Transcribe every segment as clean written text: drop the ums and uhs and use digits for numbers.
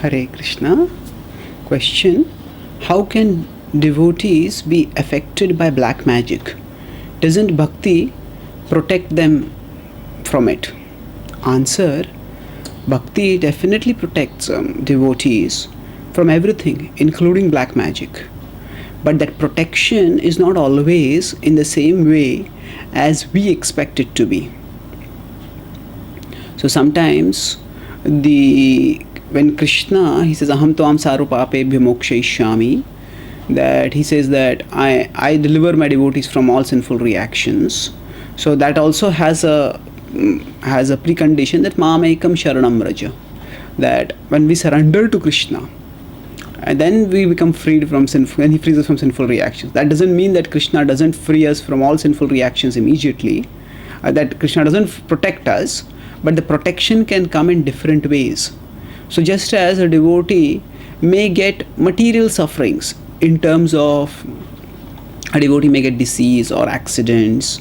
Hare Krishna. Question: how can devotees be affected by black magic? Doesn't bhakti protect them from it? Answer: bhakti definitely protects devotees from everything, including black magic. But that protection is not always in the same way as we expect it to be. So sometimes when Krishna, he says aham tvam sarupapebhyo mokshayishyami, that he says that I deliver my devotees from all sinful reactions. So that also has a precondition that mamekam sharanam vraja, that when we surrender to Krishna, and then we become freed from sinful, and he frees us from sinful reactions. That doesn't mean that Krishna doesn't free us from all sinful reactions immediately, that Krishna doesn't protect us, but the protection can come in different ways. So just as a devotee may get material sufferings, in terms of a devotee may get disease or accidents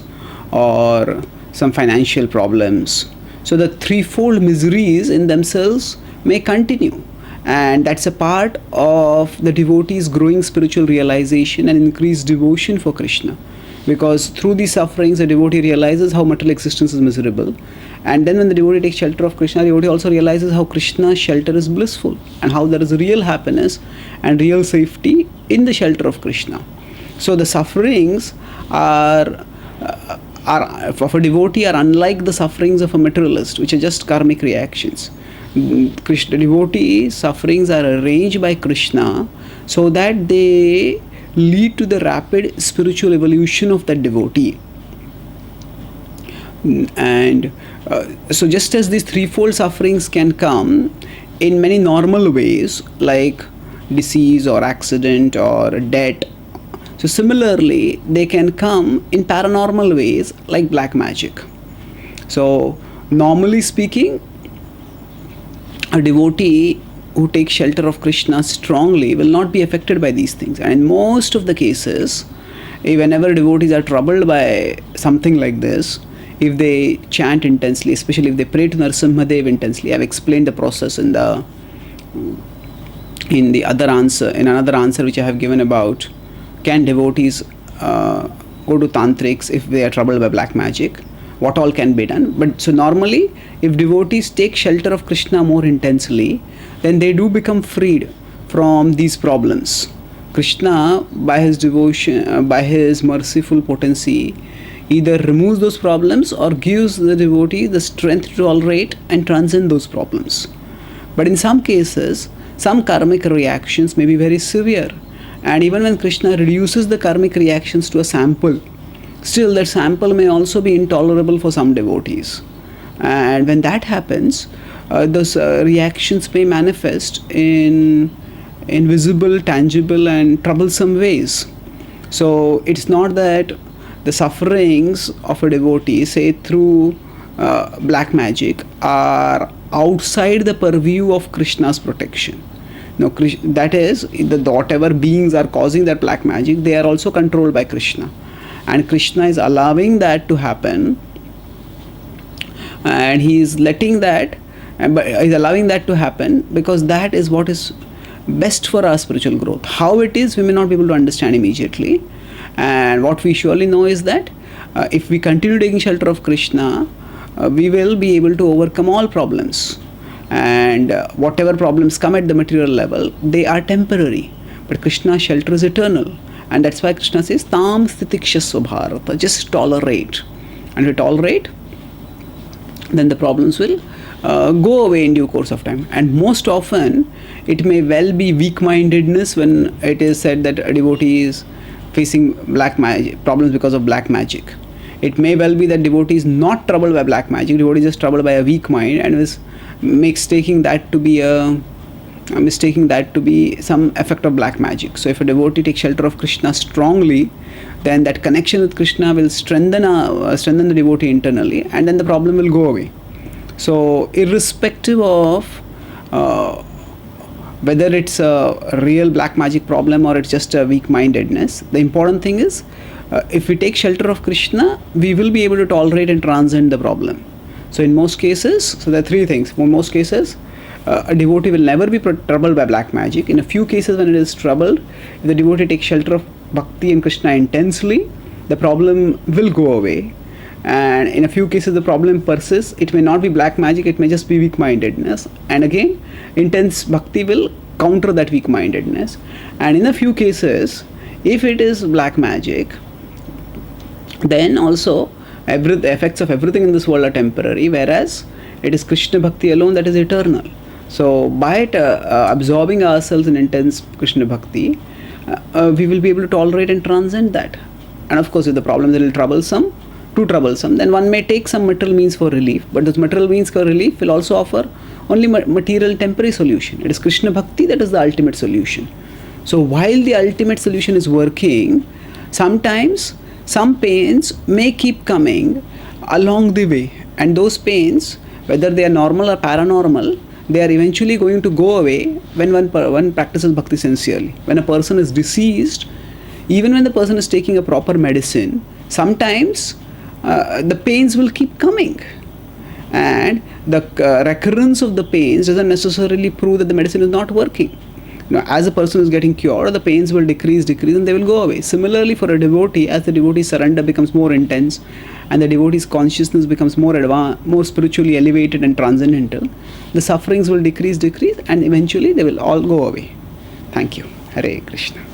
or some financial problems, so the threefold miseries in themselves may continue, and that's a part of the devotee's growing spiritual realization and increased devotion for Krishna, because through these sufferings the devotee realizes how material existence is miserable, and then when the devotee takes shelter of Krishna, the devotee also realizes how Krishna's shelter is blissful and how there is real happiness and real safety in the shelter of Krishna. So the sufferings are of a devotee are unlike the sufferings of a materialist, which are just karmic reactions. Krishna devotee sufferings are arranged by Krishna so that they lead to the rapid spiritual evolution of that devotee. And so just as these threefold sufferings can come in many normal ways, like disease or accident or debt, so similarly they can come in paranormal ways like black magic. So normally speaking, a devotee who takes shelter of Krishna strongly will not be affected by these things. And in most of the cases, whenever devotees are troubled by something like this, if they chant intensely, especially if they pray to Narasimhadev intensely, I've explained the process in another answer which I have given about can devotees go to tantrics if they are troubled by black magic, what all can be done. But so normally, if devotees take shelter of Krishna more intensely, then they do become freed from these problems. Krishna, by his devotion, by his merciful potency, either removes those problems or gives the devotee the strength to tolerate and transcend those problems. But in some cases, some karmic reactions may be very severe, and even when Krishna reduces the karmic reactions to a sample, still that sample may also be intolerable for some devotees. And when that happens, those reactions may manifest in visible, tangible and troublesome ways. So it's not that the sufferings of a devotee, say through black magic, are outside the purview of Krishna's protection. No, that is, whatever beings are causing that black magic, they are also controlled by Krishna. And Krishna is allowing that to happen, and he is letting that, but is allowing that to happen because that is what is best for our spiritual growth. How it is, we may not be able to understand immediately. And what we surely know is that if we continue taking shelter of Krishna, we will be able to overcome all problems. And whatever problems come at the material level, they are temporary. But Krishna's shelter is eternal. And that's why Krishna says, Tam stitikshasva bharata, just tolerate. And if you tolerate, then the problems will go away in due course of time. And most often, it may well be weak-mindedness when it is said that a devotee is facing black magic problems because of black magic. It may well be that devotee is not troubled by black magic, devotee is just troubled by a weak mind and is mistaking that to be some effect of black magic. So if a devotee takes shelter of Krishna strongly, then that connection with Krishna will strengthen the devotee internally, and then the problem will go away. So irrespective of whether it's a real black magic problem or it's just a weak-mindedness, the important thing is if we take shelter of Krishna, we will be able to tolerate and transcend the problem. So in most cases, so there are three things. In most cases, a devotee will never be troubled by black magic. In a few cases when it is troubled, if the devotee takes shelter of bhakti and Krishna intensely, the problem will go away. And in a few cases the problem persists. It may not be black magic, it may just be weak-mindedness, and again intense bhakti will counter that weak-mindedness. And in a few cases, if it is black magic, then also the effects of everything in this world are temporary, whereas it is Krishna bhakti alone that is eternal. So by absorbing ourselves in intense Krishna bhakti, we will be able to tolerate and transcend that. And of course, if the problem is a little troublesome, too troublesome, then one may take some material means for relief, but those material means for relief will also offer only material temporary solution. It is Krishna bhakti that is the ultimate solution. So while the ultimate solution is working, sometimes some pains may keep coming along the way, and those pains, whether they are normal or paranormal, they are eventually going to go away when one practices bhakti sincerely. When a person is deceased, even when the person is taking a proper medicine, sometimes the pains will keep coming, and the recurrence of the pains doesn't necessarily prove that the medicine is not working. Now, as a person is getting cured, the pains will decrease and they will go away. Similarly, for a devotee, as the devotee's surrender becomes more intense and the devotee's consciousness becomes more advanced, more spiritually elevated and transcendental, the sufferings will decrease and eventually they will all go away. Thank you. Hare Krishna.